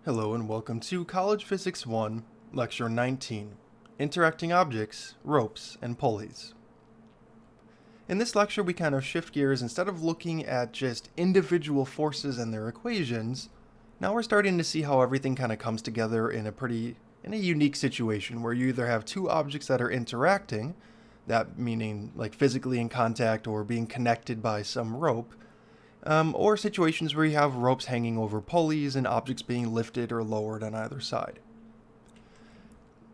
Hello and welcome to College Physics 1, Lecture 19, Interacting Objects, Ropes, and Pulleys. In this lecture, we kind of shift gears. Instead of looking at just individual forces and their equations, now we're starting to see how everything kind of comes together in a unique situation where you either have two objects that are interacting, that meaning like physically in contact or being connected by some rope, or situations where you have ropes hanging over pulleys and objects being lifted or lowered on either side.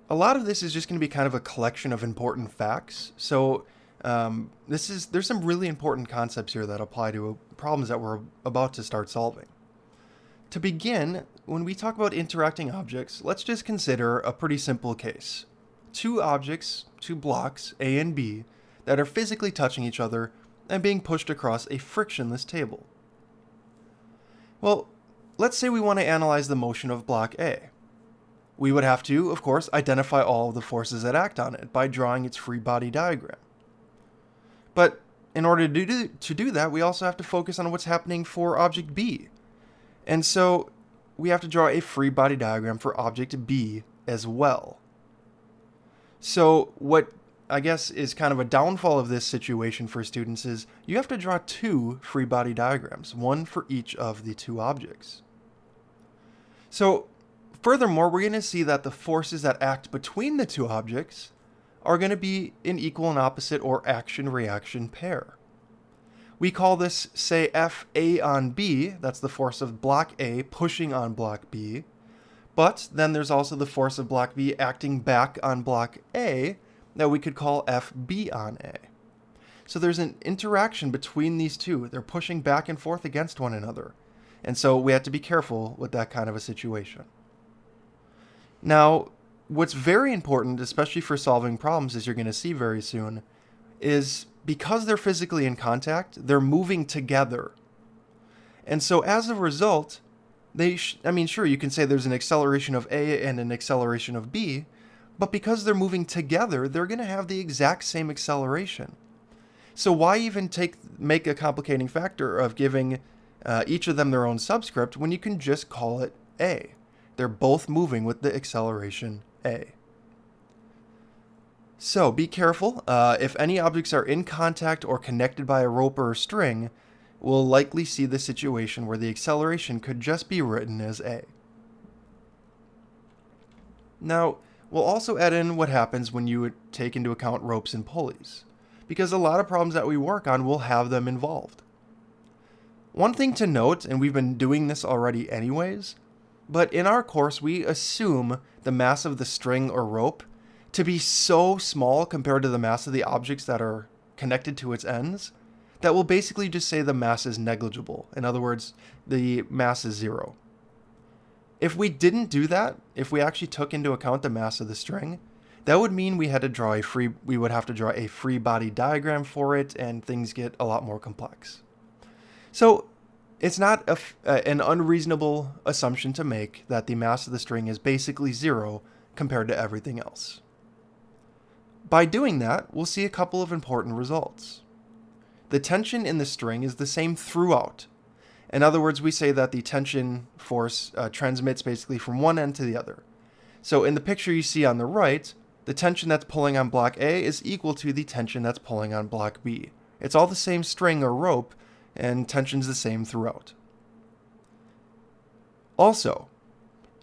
A lot of this is just going to be kind of a collection of important facts. So there's some really important concepts here that apply to problems that we're about to start solving. To begin, when we talk about interacting objects, let's just consider a pretty simple case. Two objects, two blocks, A and B, that are physically touching each other and being pushed across a frictionless table. Well, let's say we want to analyze the motion of block A. We would have to, of course, identify all of the forces that act on it by drawing its free body diagram. But in order to do that, we also have to focus on what's happening for object B. And so we have to draw a free body diagram for object B as well. So what I guess is kind of a downfall of this situation for students is you have to draw two free body diagrams, one for each of the two objects. So furthermore, we're going to see that the forces that act between the two objects are going to be an equal and opposite or action-reaction pair. We call this, say, FA on B, that's the force of block A pushing on block B, but then there's also the force of block B acting back on block A, that we could call FB on A. So there's an interaction between these two. They're pushing back and forth against one another. And so we have to be careful with that kind of a situation. Now, what's very important, especially for solving problems, as you're going to see very soon, is because they're physically in contact, they're moving together. And so as a result, sure, you can say there's an acceleration of A and an acceleration of B, but because they're moving together, they're going to have the exact same acceleration. So why even make a complicating factor of giving each of them their own subscript when you can just call it A? They're both moving with the acceleration A. So be careful. If any objects are in contact or connected by a rope or a string, we'll likely see the situation where the acceleration could just be written as A. Now, we'll also add in what happens when you take into account ropes and pulleys, because a lot of problems that we work on will have them involved. One thing to note, and we've been doing this already anyways, but in our course we assume the mass of the string or rope to be so small compared to the mass of the objects that are connected to its ends that we'll basically just say the mass is negligible. In other words, the mass is zero. If we didn't do that, if we actually took into account the mass of the string, that would mean we would have to draw a free body diagram for it, and things get a lot more complex. So it's not an unreasonable assumption to make that the mass of the string is basically zero compared to everything else. By doing that, we'll see a couple of important results. The tension in the string is the same throughout. In other words, we say that the tension force transmits basically from one end to the other. So in the picture you see on the right, the tension that's pulling on block A is equal to the tension that's pulling on block B. It's all the same string or rope, and tension's the same throughout. Also,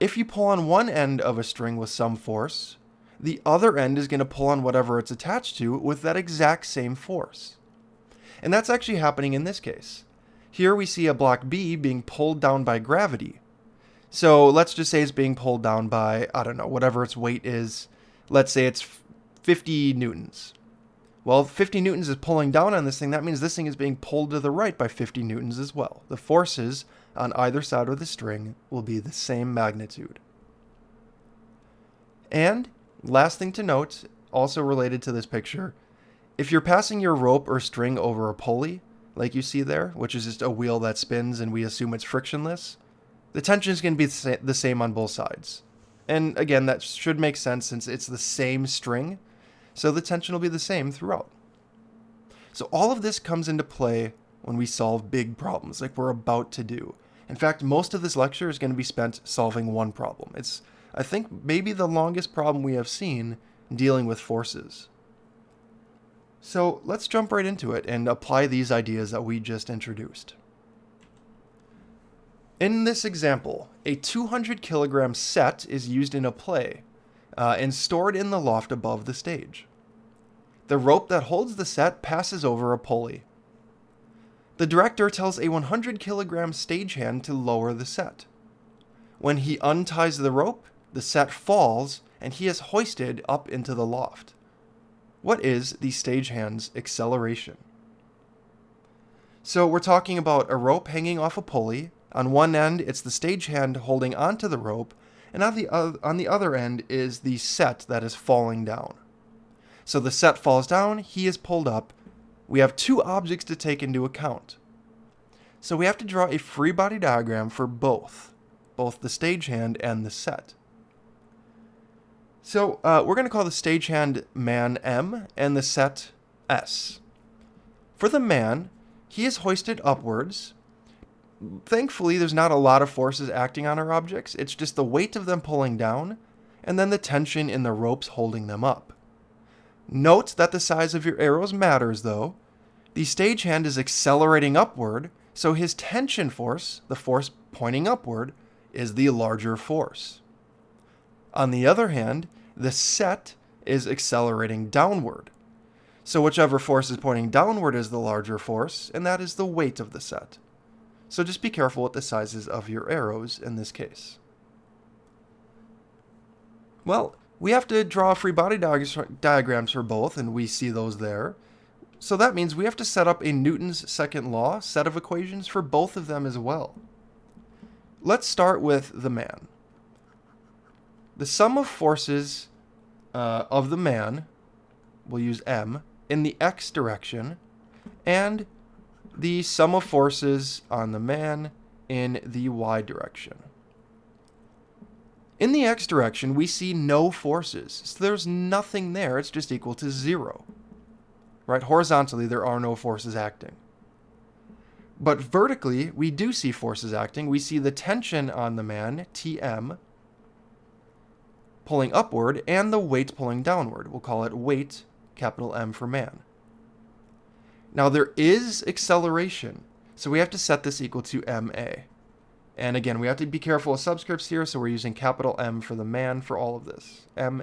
if you pull on one end of a string with some force, the other end is going to pull on whatever it's attached to with that exact same force. And that's actually happening in this case. Here we see a block B being pulled down by gravity. So let's just say it's being pulled down by, whatever its weight is. Let's say it's 50 newtons. Well, 50 newtons is pulling down on this thing. That means this thing is being pulled to the right by 50 newtons as well. The forces on either side of the string will be the same magnitude. And last thing to note, also related to this picture, if you're passing your rope or string over a pulley, like you see there, which is just a wheel that spins and we assume it's frictionless, the tension is going to be the same on both sides. And again, that should make sense since it's the same string, so the tension will be the same throughout. So all of this comes into play when we solve big problems like we're about to do. In fact, most of this lecture is going to be spent solving one problem. It's, I think, maybe the longest problem we have seen dealing with forces. So let's jump right into it and apply these ideas that we just introduced. In this example, a 200 kilogram set is used in a play and stored in the loft above the stage. The rope that holds the set passes over a pulley. The director tells a 100 kilogram stagehand to lower the set. When he unties the rope, the set falls and he is hoisted up into the loft. What is the stagehand's acceleration? So we're talking about a rope hanging off a pulley. On one end, it's the stagehand holding onto the rope, and on the other end is the set that is falling down. So the set falls down, he is pulled up. We have two objects to take into account. So we have to draw a free body diagram for both the stagehand and the set. So we're going to call the stagehand man M and the set S. For the man, he is hoisted upwards. Thankfully, there's not a lot of forces acting on our objects. It's just the weight of them pulling down, and then the tension in the ropes holding them up. Note that the size of your arrows matters, though. The stagehand is accelerating upward, so his tension force, the force pointing upward, is the larger force. On the other hand, the set is accelerating downward. So whichever force is pointing downward is the larger force, and that is the weight of the set. So just be careful with the sizes of your arrows in this case. Well, we have to draw free body diagrams for both, and we see those there. So that means we have to set up a Newton's second law set of equations for both of them as well. Let's start with the man. The sum of forces of the man, we'll use M, in the x direction, and the sum of forces on the man in the y direction. In the x direction, we see no forces, so there's nothing there, it's just equal to 0. Right? Horizontally, there are no forces acting. But vertically, we do see forces acting. We see the tension on the man, Tm, pulling upward, and the weight pulling downward. We'll call it weight, capital M for man. Now there is acceleration, so we have to set this equal to ma. And again, we have to be careful with subscripts here, so we're using capital M for the man for all of this, ma.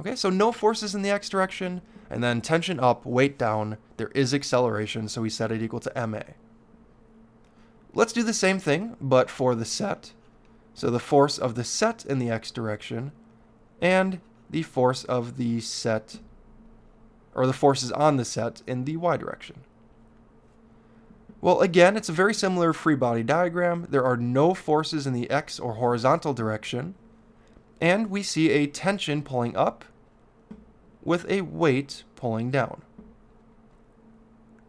Okay, so no forces in the x direction, and then tension up, weight down, there is acceleration, so we set it equal to ma. Let's do the same thing, but for the set. So the force of the set in the x direction, and the force of the set, or the forces on the set in the y direction. Well, again, it's a very similar free body diagram. There are no forces in the x or horizontal direction, and we see a tension pulling up with a weight pulling down.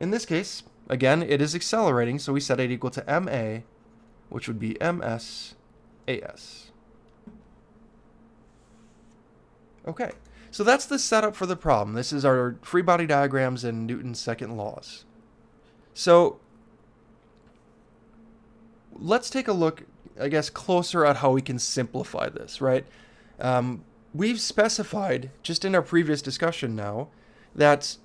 In this case, again, it is accelerating, so we set it equal to ma, which would be ms as. Okay, so that's the setup for the problem. This is our free body diagrams and Newton's second laws. So let's take a look, I guess, closer at how we can simplify this, right? We've specified, just in our previous discussion now, that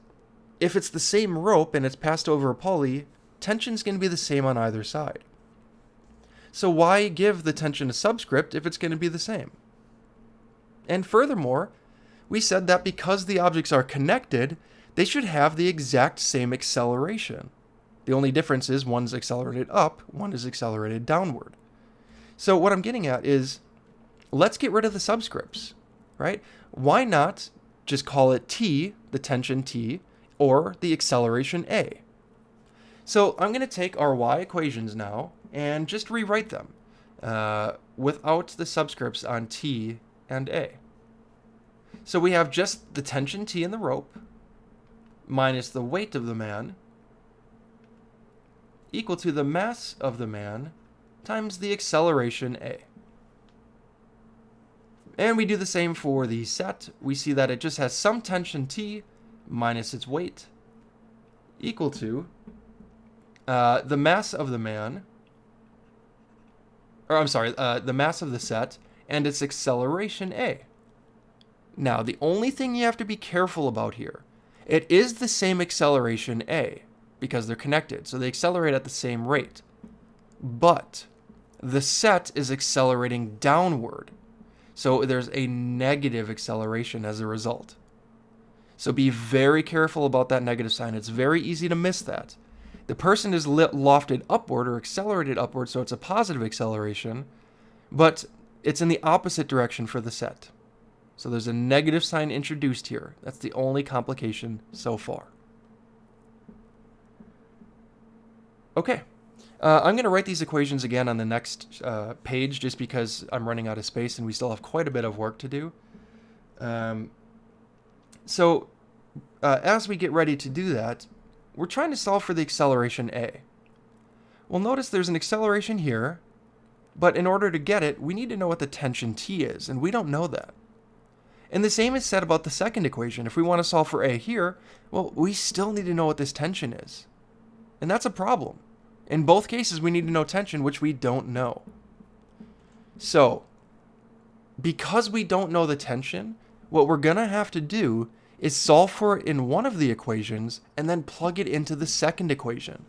if it's the same rope and it's passed over a pulley, tension's going to be the same on either side. So why give the tension a subscript if it's going to be the same? And furthermore, we said that because the objects are connected, they should have the exact same acceleration. The only difference is one's accelerated up, one is accelerated downward. So what I'm getting at is, let's get rid of the subscripts, right? Why not just call it T, the tension T, or the acceleration A? So I'm going to take our y equations now and just rewrite them without the subscripts on T and A. So we have just the tension T in the rope minus the weight of the man equal to the mass of the man times the acceleration A. And we do the same for the set. We see that it just has some tension T minus its weight equal to the mass of the man, or I'm sorry, the mass of the set and its acceleration a. Now, the only thing you have to be careful about here, it is the same acceleration a because they're connected, so they accelerate at the same rate. But the set is accelerating downward, so there's a negative acceleration as a result. So be very careful about that negative sign. It's very easy to miss that. The person is lofted upward or accelerated upward, so it's a positive acceleration, but it's in the opposite direction for the set. So there's a negative sign introduced here. That's the only complication so far. Okay. I'm going to write these equations again on the next page just because I'm running out of space and we still have quite a bit of work to do. So as we get ready to do that, we're trying to solve for the acceleration a. Well, notice there's an acceleration here, but in order to get it, we need to know what the tension T is, and we don't know that. And the same is said about the second equation. If we want to solve for a here, well, we still need to know what this tension is. And that's a problem. In both cases, we need to know tension, which we don't know. So, because we don't know the tension, what we're going to have to do is solve for it in one of the equations and then plug it into the second equation.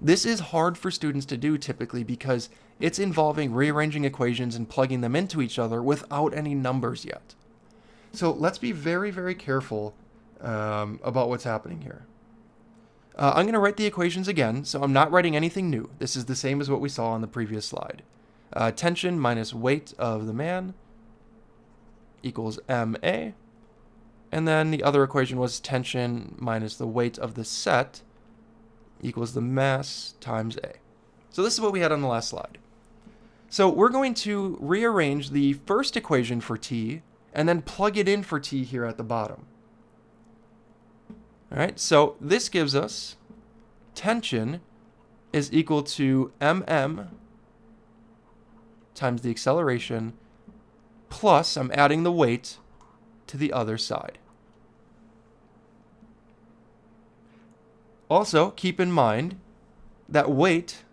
This is hard for students to do typically because it's involving rearranging equations and plugging them into each other without any numbers yet. So let's be very, very careful about what's happening here. I'm going to write the equations again, so I'm not writing anything new. This is the same as what we saw on the previous slide. Tension minus weight of the man equals ma. And then the other equation was tension minus the weight of the set equals the mass times A. So this is what we had on the last slide. So we're going to rearrange the first equation for T and then plug it in for T here at the bottom. All right, so this gives us tension is equal to mm times the acceleration plus, I'm adding the weight to the other side. Also, keep in mind that weight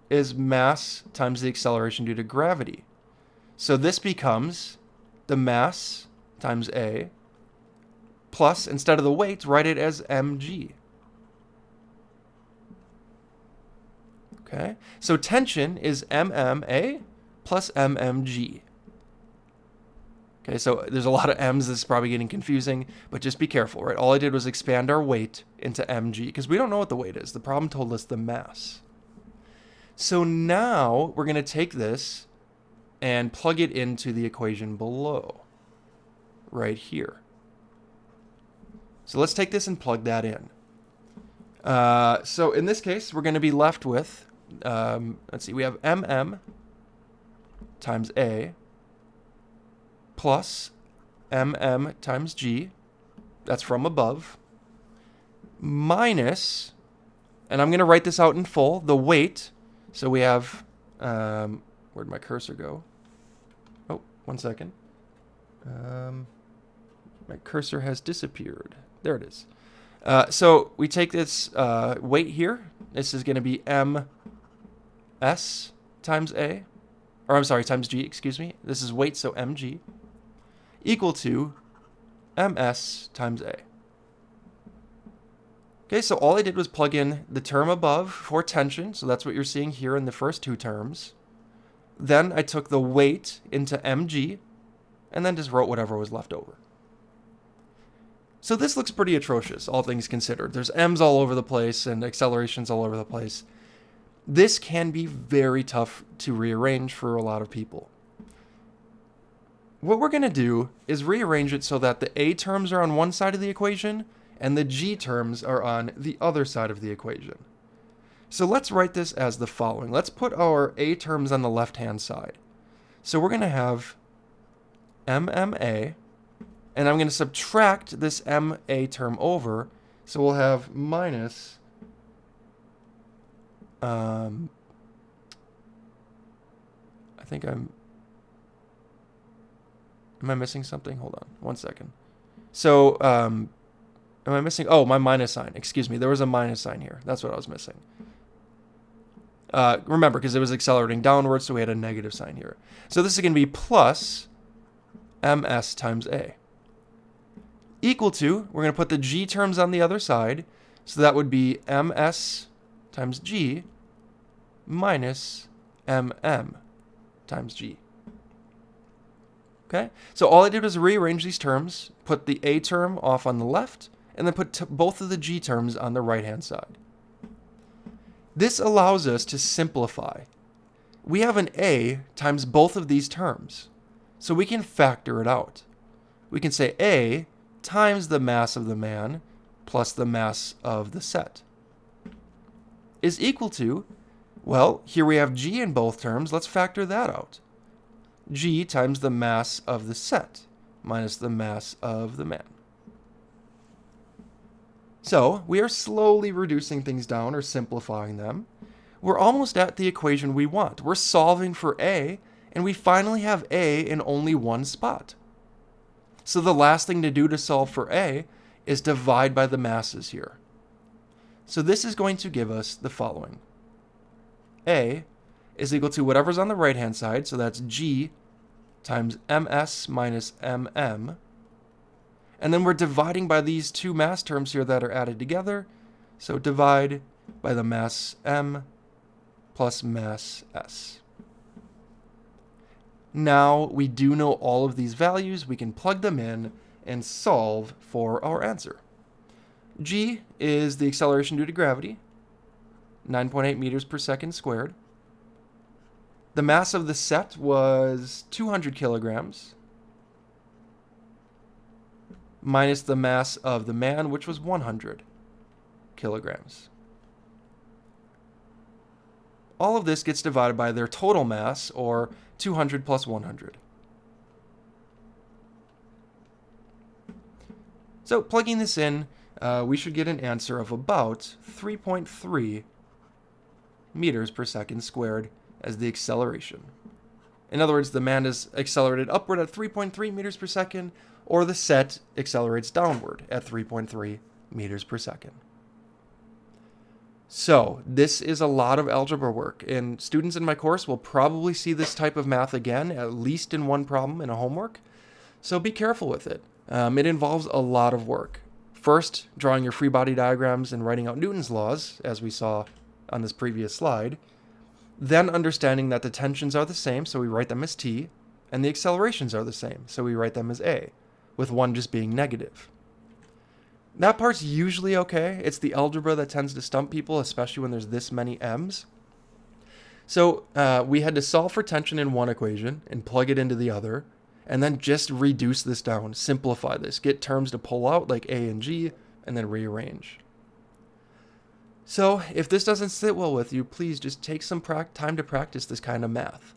is mass times the acceleration due to gravity. So this becomes the mass times A plus, instead of the weight, write it as mg. Okay, so tension is MMA plus mmg. Okay, so there's a lot of m's. This is probably getting confusing, but just be careful, right? All I did was expand our weight into mg because we don't know what the weight is. The problem told us the mass. So now we're going to take this and plug it into the equation below, right here. So let's take this and plug that in. So in this case, we're going to be left with, let's see, we have mm times A plus mm times g, that's from above, minus, and I'm going to write this out in full, the weight. So we have, where'd my cursor go? Oh, 1 second. My cursor has disappeared. There it is. So we take this weight here. This is going to be ms times A, or I'm sorry, times g, excuse me. This is weight, so mg, equal to ms times A. Okay, so all I did was plug in the term above for tension, so that's what you're seeing here in the first two terms. Then I took the weight into mg, and then just wrote whatever was left over. So this looks pretty atrocious, all things considered. There's m's all over the place and accelerations all over the place. This can be very tough to rearrange for a lot of people. What we're going to do is rearrange it so that the a terms are on one side of the equation and the g terms are on the other side of the equation. So let's write this as the following. Let's put our a terms on the left-hand side. So we're going to have MMA, and I'm going to subtract this ma term over, so we'll have minus I think am I missing something? Hold on 1 second. So am I missing? Oh, my minus sign. Excuse me. There was a minus sign here. That's what I was missing. Remember, because it was accelerating downwards, so we had a negative sign here. So this is going to be plus ms times a. Equal to, we're going to put the g terms on the other side, so that would be ms times g minus mm times g. Okay, so all I did was rearrange these terms, put the a term off on the left, and then put both of the g terms on the right-hand side. This allows us to simplify. We have an a times both of these terms, so we can factor it out. We can say a times the mass of the man plus the mass of the set is equal to, well, here we have g in both terms. Let's factor that out. G times the mass of the set minus the mass of the man. So we are slowly reducing things down or simplifying them. We're almost at the equation we want. We're solving for a, and we finally have a in only one spot. So the last thing to do to solve for a is divide by the masses here. So this is going to give us the following. A is equal to whatever's on the right-hand side, so that's g times ms minus mm. And then we're dividing by these two mass terms here that are added together. So divide by the mass m plus mass s. Now we do know all of these values. We can plug them in and solve for our answer. G is the acceleration due to gravity, 9.8 meters per second squared. The mass of the set was 200 kilograms, minus the mass of the man, which was 100 kilograms. All of this gets divided by their total mass, or 200 plus 100. So plugging this in, we should get an answer of about 3.3 meters per second squared as the acceleration. In other words, the man is accelerated upward at 3.3 meters per second, or the set accelerates downward at 3.3 meters per second. So this is a lot of algebra work, and students in my course will probably see this type of math again, at least in one problem in a homework. So be careful with it. It involves a lot of work. First, drawing your free body diagrams and writing out Newton's laws, as we saw on this previous slide. Then understanding that the tensions are the same, so we write them as t, and the accelerations are the same, so we write them as a, with one just being negative. That part's usually okay. It's the algebra that tends to stump people, especially when there's this many m's. So we had to solve for tension in one equation and plug it into the other, and then just reduce this down, simplify this, get terms to pull out like a and g, and then rearrange. So if this doesn't sit well with you, please just take some time to practice this kind of math.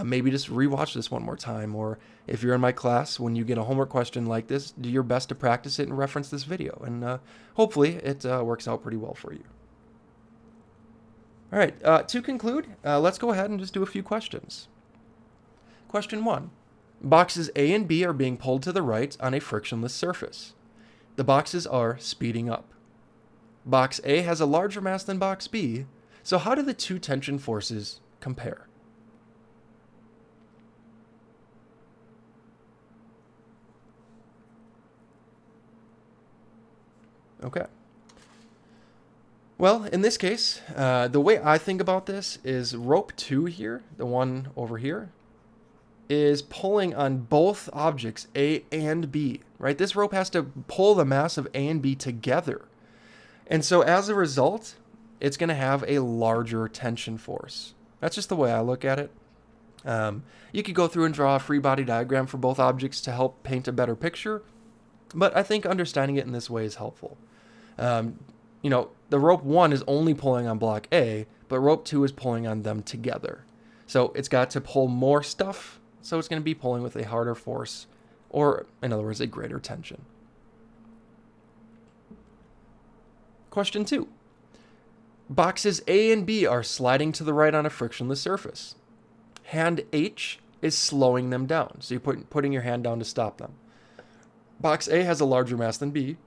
Maybe just rewatch this one more time, or if you're in my class, when you get a homework question like this, do your best to practice it and reference this video, and hopefully it works out pretty well for you. All right, to conclude, let's go ahead and just do a few questions. Question 1. Boxes A and B are being pulled to the right on a frictionless surface. The boxes are speeding up. Box A has a larger mass than box B, so how do the two tension forces compare? Okay. Well, in this case, the way I think about this is rope 2 here, the one over here, is pulling on both objects, A and B, right? This rope has to pull the mass of A and B together. And so as a result, it's going to have a larger tension force. That's just the way I look at it. You could go through and draw a free body diagram for both objects to help paint a better picture, but I think understanding it in this way is helpful. The rope 1 is only pulling on block A, but rope 2 is pulling on them together. So it's got to pull more stuff, so it's going to be pulling with a harder force, or in other words, a greater tension. Question 2. Boxes A and B are sliding to the right on a frictionless surface. Hand H is slowing them down, so you're putting your hand down to stop them. Box A has a larger mass than B.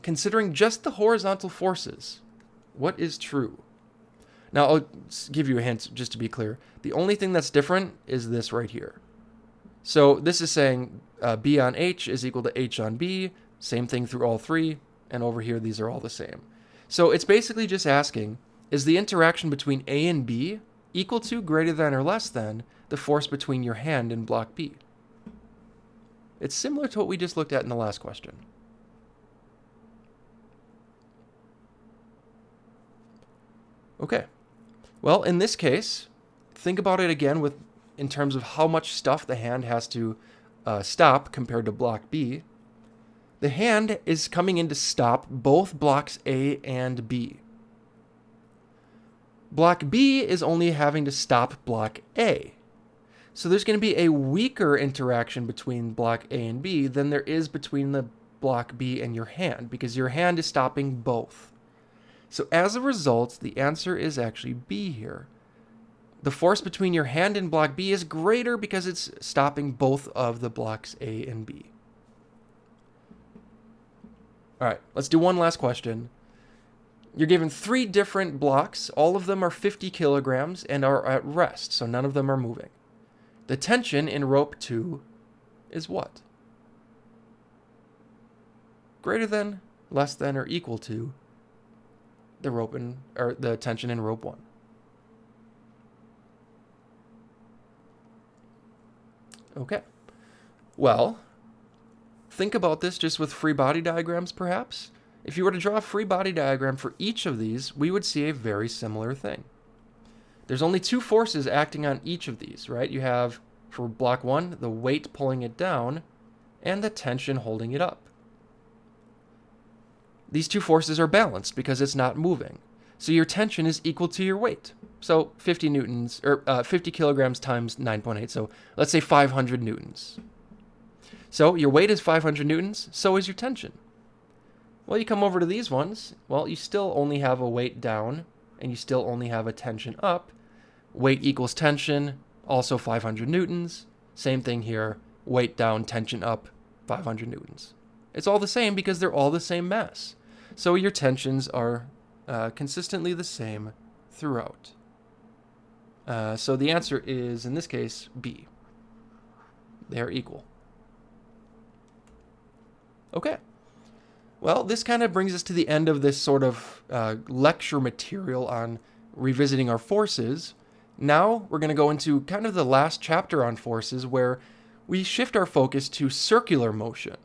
Considering just the horizontal forces, what is true? Now, I'll give you a hint just to be clear. The only thing that's different is this right here. So this is saying B on H is equal to H on B. Same thing through all three. And over here, these are all the same. So it's basically just asking, is the interaction between A and B equal to, greater than, or less than the force between your hand and block B? It's similar to what we just looked at in the last question. Okay. Well, in this case, think about it again in terms of how much stuff the hand has to stop compared to block B. The hand is coming in to stop both blocks A and B. Block B is only having to stop block A. So there's going to be a weaker interaction between block A and B than there is between the block B and your hand, because your hand is stopping both. So as a result, the answer is actually B here. The force between your hand and block B is greater because it's stopping both of the blocks A and B. All right, let's do one last question. You're given 3 different blocks. All of them are 50 kilograms and are at rest, so none of them are moving. The tension in rope 2 is what? Greater than, less than, or equal to the tension in rope 1. Okay. Well, think about this just with free body diagrams, perhaps. If you were to draw a free body diagram for each of these, we would see a very similar thing. There's only 2 forces acting on each of these, right? You have, for block 1, the weight pulling it down, and the tension holding it up. These 2 forces are balanced because it's not moving. So your tension is equal to your weight. So 50 newtons, or 50 kilograms times 9.8. So let's say 500 newtons. So your weight is 500 newtons, so is your tension. Well, you come over to these ones. Well, you still only have a weight down, and you still only have a tension up. Weight equals tension, also 500 newtons. Same thing here. Weight down, tension up, 500 newtons. It's all the same because they're all the same mass. So your tensions are consistently the same throughout. So the answer is, in this case, B. They're equal. Okay. Well, this kind of brings us to the end of this sort of lecture material on revisiting our forces. Now we're going to go into kind of the last chapter on forces, where we shift our focus to circular motion.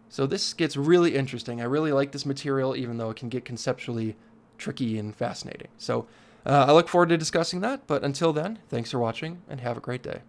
So this gets really interesting. I really like this material, even though it can get conceptually tricky and fascinating. So I look forward to discussing that. But until then, thanks for watching and have a great day.